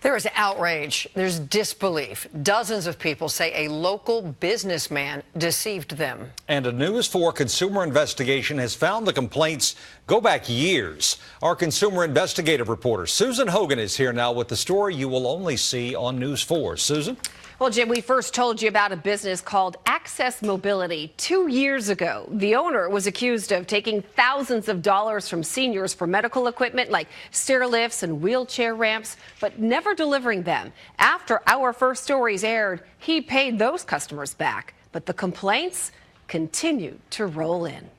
There is outrage. There's disbelief. Dozens of people say a local businessman deceived them. And a News 4 consumer investigation has found the complaints go back years. Our consumer investigative reporter Susan Hogan is here now with the story you will only see on News 4. Susan? Well, Jim, we first told you about a business called Access Mobility 2 years ago. The owner was accused of taking thousands of dollars from seniors for medical equipment like stair lifts and wheelchair ramps, but never delivering them. After our first stories aired, he paid those customers back, but the complaints continued to roll in.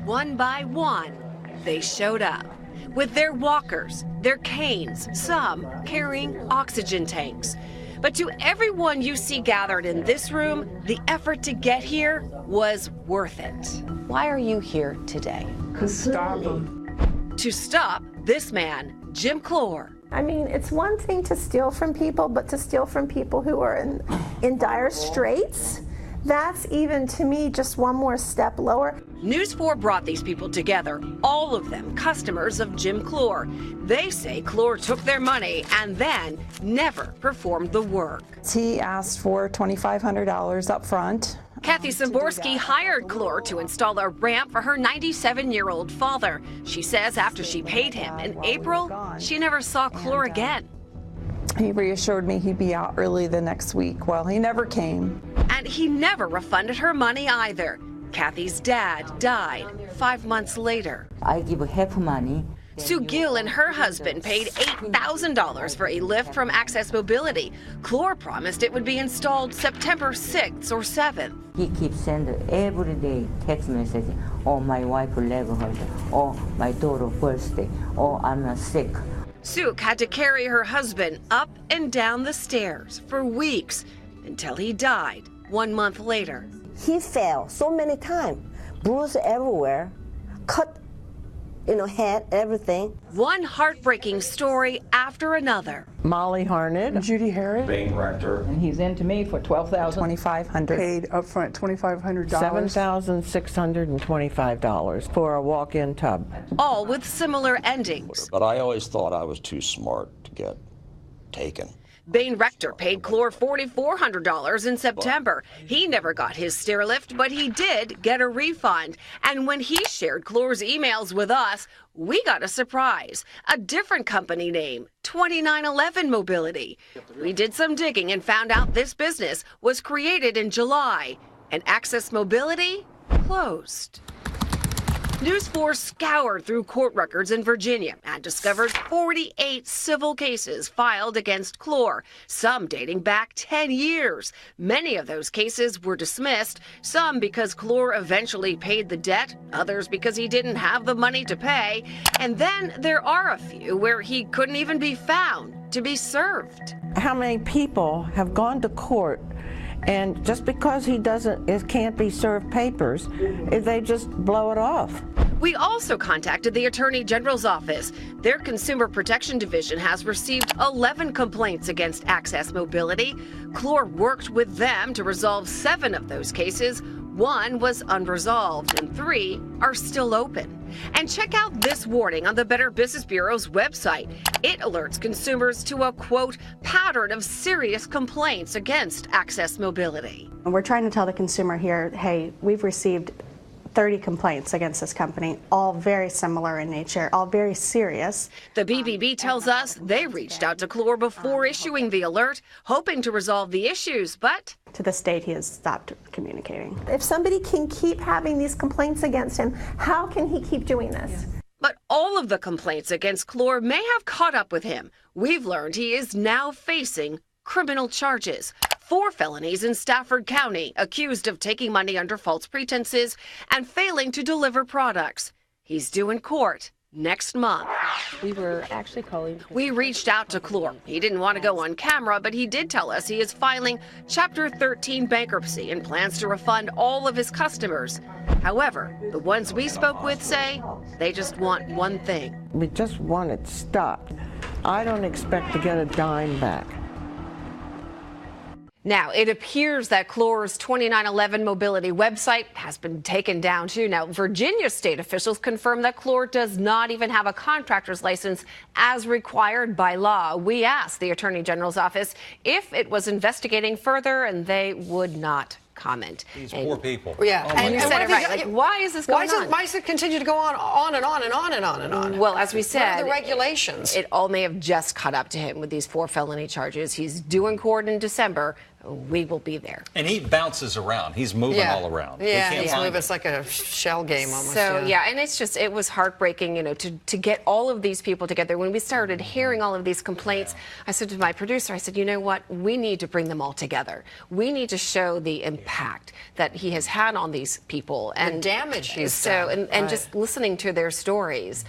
One by one, they showed up with their walkers, their canes, some carrying oxygen tanks. But to everyone you see gathered in this room, the effort to get here was worth it. Why are you here today? To stop them. To stop this man, Jim Clore. I mean, it's one thing to steal from people, but to steal from people who are in dire straits, that's even, to me, just one more step lower. News 4 brought these people together, all of them customers of Jim Clore. They say Clore took their money and then never performed the work. He asked for $2,500 up front. Kathy Szymborski hired Clore to install a ramp for her 97-year-old father. She says after she paid him in April, she never saw Clore again. He reassured me he'd be out early the next week. Well, he never came. And he never refunded her money either. Kathy's dad died 5 months later. I give half money. Sue Gill and her husband paid $8,000 for a lift from Access Mobility. Clore promised it would be installed September 6th or 7th. He keeps sending every day text message. Oh, my wife leg hurt. Oh, my daughter's birthday. Oh, I'm sick. Sue had to carry her husband up and down the stairs for weeks until he died 1 month later. He fell so many times, bruised everywhere, cut, head, everything. One heartbreaking story after another. Molly Harned, Judy Harris, Bain Rector. and he's into me for $2,500. paid up front $2,500. $7,625 for a walk-in tub. All with similar endings. But I always thought I was too smart to get taken. Bain Rector paid Clore $4,400 in September. He never got his stair lift, but he did get a refund. And when he shared Clore's emails with us, we got a surprise. A different company name, 2911 Mobility. We did some digging and found out this business was created in July, and Access Mobility closed. News 4 scoured through court records in Virginia and discovered 48 civil cases filed against Clore, some dating back 10 years. Many of those cases were dismissed, some because Clore eventually paid the debt, others because he didn't have the money to pay, and then there are a few where he couldn't even be found to be served. How many people have gone to court and just because he can't be served papers, they just blow it off? We also contacted the Attorney General's office. Their Consumer Protection Division has received 11 complaints against Access Mobility. Clore worked with them to resolve 7 of those cases. 1 was unresolved and 3 are still open. And check out this warning on the Better Business Bureau's website. It alerts consumers to a, quote, pattern of serious complaints against Access Mobility. We're trying to tell the consumer here, hey, we've received 30 complaints against this company, all very similar in nature, all very serious. The BBB tells us they reached out to Clore before issuing the alert, hoping to resolve the issues, but to this date, he has stopped communicating. If somebody can keep having these complaints against him, how can he keep doing this? But all of the complaints against Clore may have caught up with him. We've learned he is now facing criminal charges. 4 felonies in Stafford County, accused of taking money under false pretenses and failing to deliver products. He's due in court next month. We were actually calling. We reached out to Clore. He didn't want to go on camera, but he did tell us he is filing Chapter 13 bankruptcy and plans to refund all of his customers. However, the ones we spoke with say they just want one thing. We just want it stopped. I don't expect to get a dime back. Now, it appears that Chlor's 2911 Mobility website has been taken down, too. Now, Virginia state officials confirmed that Chlor does not even have a contractor's license as required by law. We asked the Attorney General's office if it was investigating further, and they would not comment. These poor people. Yeah, and you said it right. Like, why is this going on? Why does it continue to go on and on and on and on and on? Well, as we said, what are the regulations? It all may have just caught up to him with these 4 felony charges. He's due in court in December. We will be there. And he bounces around. He's moving all around. Yeah, it's like a shell game almost. So, and it was heartbreaking, to get all of these people together. When we started hearing all of these complaints, I said to my producer, I said, you know what? We need to bring them all together. We need to show the impact that he has had on these people. And the damage he's done. And just listening to their stories.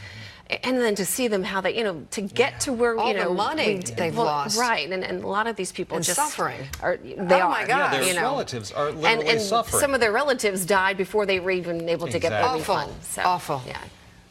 And then to see them how they, to get to where, all the money they've lost. Right. And a lot of these people just suffering. They are. My God. Yeah, their relatives are literally suffering. Some of their relatives died before they were even able to get their refund. So, awful. Yeah.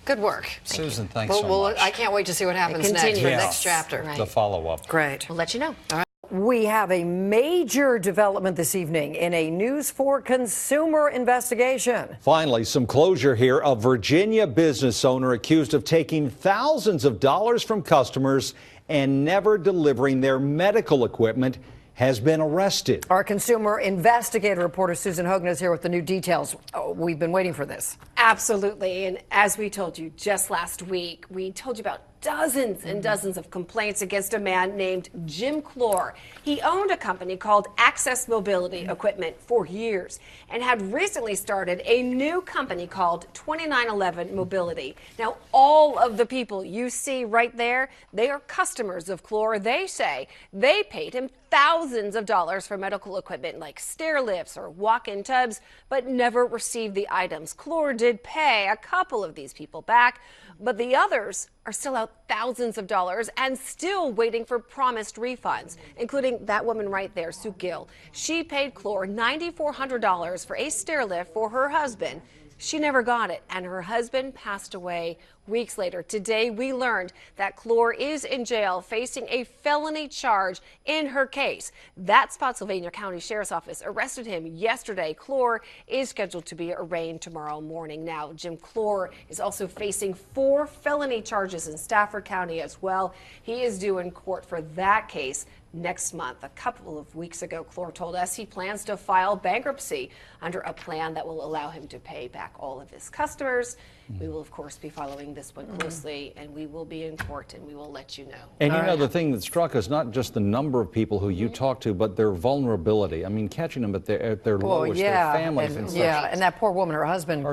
Good work. Susan, thanks so much. I can't wait to see what happens next, the next chapter. Right. The follow-up. Great. We'll let you know. All right. We have a major development this evening in a News 4 consumer investigation. Finally, some closure here. A Virginia business owner accused of taking thousands of dollars from customers and never delivering their medical equipment has been arrested. Our consumer investigative reporter Susan Hogan is here with the new details. Oh, we've been waiting for this. Absolutely. And as we told you just last week, we told you about dozens and dozens of complaints against a man named Jim Chlor. He owned a company called Access Mobility Equipment for years and had recently started a new company called 2911 Mobility. Now, all of the people you see right there, they are customers of Chlor. They say they paid him thousands of dollars for medical equipment like stair lifts or walk-in tubs, but never received the items. Chlor did pay a couple of these people back, but the others are still out thousands of dollars and still waiting for promised refunds, including that woman right there, Sue Gill. She paid Chlor $9,400 for a stair lift for her husband. She never got it, and her husband passed away weeks later. Today, we learned that Chlor is in jail facing a felony charge in her case. That Spotsylvania County Sheriff's Office arrested him yesterday. Chlor is scheduled to be arraigned tomorrow morning. Now, Jim Chlor is also facing 4 felony charges in Stafford County as well. He is due in court for that case next month. A couple of weeks ago, Chlor told us he plans to file bankruptcy under a plan that will allow him to pay back all of his customers. We will, of course, be following this one closely, and we will be in court, and we will let you know. And the thing that struck us, not just the number of people who you talk to, but their vulnerability. I mean, catching them at their lowest, their families and such. Yeah, and that poor woman, her husband,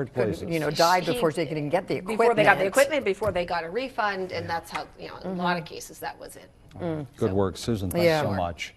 died before they could even get the equipment. Before they got the equipment, before they got a refund, and that's how, in a lot of cases, that was it. Good work, Susan. Thanks so much.